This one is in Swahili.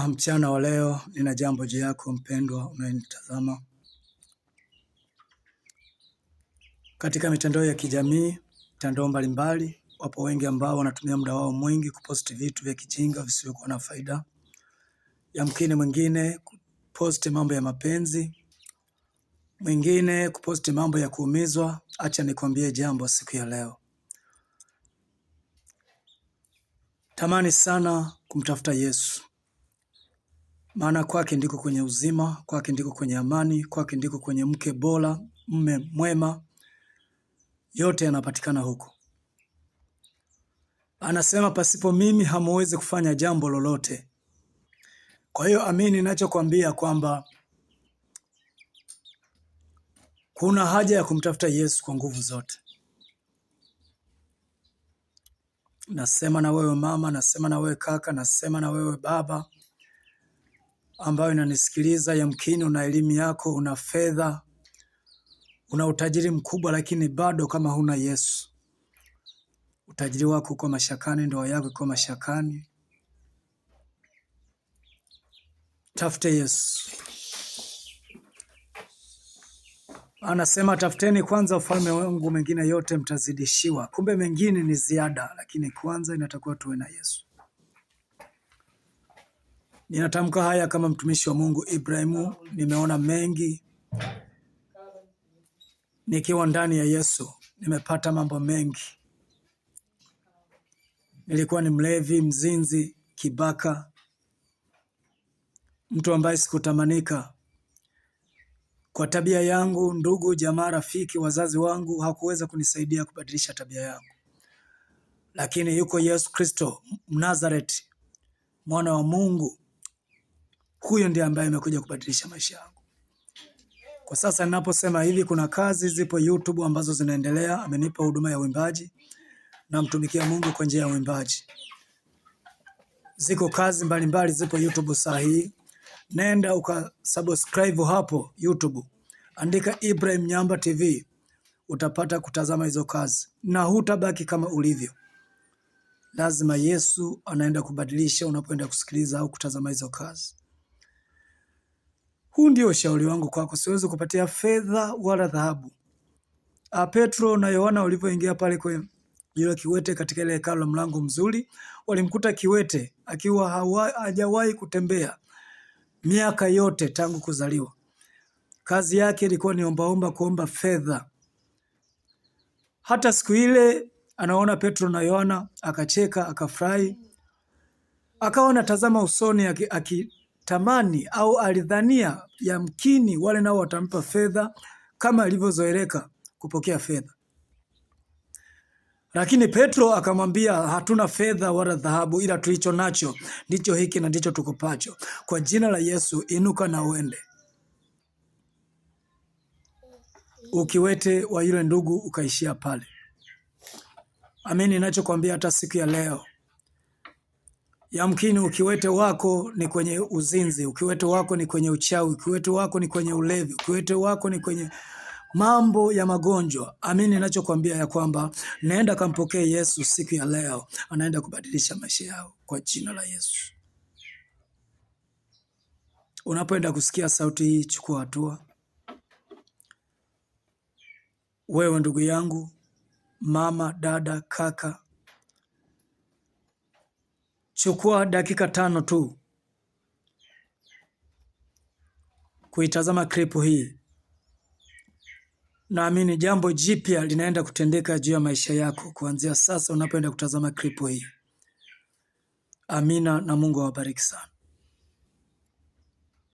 Mchana wa leo nina jambo juu yako mpendwa unayenitazama katika mitandao ya kijamii, mitandao mbalimbali. Wapo wengi ambao wanatumia muda wao mwingi kuposti vitu vya kijinga visivyokuwa na faida. Yamkini mwingine kuposti mambo ya mapenzi, mwingine kuposti mambo ya kuumizwa. Acha nikwambie jambo siku ya leo. Tamani sana kumtafuta Yesu. Maana kwake ndiko kwenye uzima, kwake ndiko kwenye amani, kwake ndiko kwenye mke bora, mume mwema. Yote yanapatikana huko. Anasema pasipo mimi hamuwezi kufanya jambo lolote. Kwa hiyo amini ninachokwambia kwamba kuna haja ya kumtafuta Yesu kwa nguvu zote. Nasema na wewe mama, nasema na wewe kaka, nasema na wewe baba ambayo unanisikiliza. Yamkini una elimu yako, una fedha, una utajiri mkubwa, lakini bado kama huna Yesu, utajiri wako uko mashakani, ndoa yako iko mashakani. Tafute Yesu. Anasema tafuteni kwanza ufalme wangu, mengine yote mtazidishiwa. Kumbe mengine ni ziada, lakini kwanza inatakiwa tuwe na Yesu. Ninatamka haya kama mtumishi wa Mungu Ibrahimu. Nimeona mengi nikiwa ndani ya Yesu. Nimepata mambo mengi. Nilikuwa ni mlevi, mzinzi, kibaka, mtu ambaye sikutamanika. Kwa tabia yangu, ndugu, jamaa, rafiki, wazazi wangu hakuweza kunisaidia kubadilisha tabia yangu. Lakini yuko Yesu Kristo Mnazareti, mwana wa Mungu. Huyo ndiye ambaye amekuja kubadilisha maisha yangu. Kwa sasa ninaposema hivi, kuna kazi zipo YouTube ambazo zinaendelea. Amenipa huduma ya uimbaji na mtumikia Mungu kwa njia ya uimbaji. Ziko kazi mbalimbali zipo YouTube saa hii. Nenda ukasubscribe hapo YouTube. Andika Ibrahim Nyamba TV. Utapata kutazama hizo kazi. Na hutabaki kama ulivyo. Lazima Yesu anaenda kubadilisha unapoenda kusikiliza au kutazama hizo kazi. Huu ndio ushauri wangu kwako. Siwezi kupatia fedha wala dhahabu. Petro na Yohana walipoingia pale kwa yule kiwete katika ile hekalu la mlango mzuri, walimkuta kiwete akiwa hajawahi kutembea miaka yote tangu kuzaliwa. Kazi yake ilikuwa ni ombaomba, kuomba fedha. Hata siku ile anaona Petro na Yohana, akacheka, akafurahi. Akawa anatazama usoni akitamani au alidhania yamkini wale nao watampa fedha kama ilivyozoeleka kupokea fedha. Lakini Petro akamwambia, hatuna fedha wala dhahabu, ila tulicho nacho ndicho hiki na ndicho tukupacho. Kwa jina la Yesu inuka na uende. Ukiwete wa yule ndugu ukaishia pale. Amini ninachokwambia hata siku ya leo. Yamkini ukiwete wako ni kwenye uzinzi, ukiwete wako ni kwenye uchawi, ukiwete wako ni kwenye ulevi, ukiwete wako ni kwenye mambo ya magonjwa. Amini ninachokwambia ya kwamba naenda kampokee Yesu siku ya leo. Anaenda kubadilisha maisha yao kwa jina la Yesu. Unapoenda kusikia sauti hii, chukua hatua. Wewe ndugu yangu, mama, dada, kaka, chukua dakika 5 tu kuitazama klipu hii. Naamini jambo jipya linaenda kutendeka juu ya maisha yako kuanzia sasa unapoenda kutazama klipu hii. Amina na Mungu awabariki sana.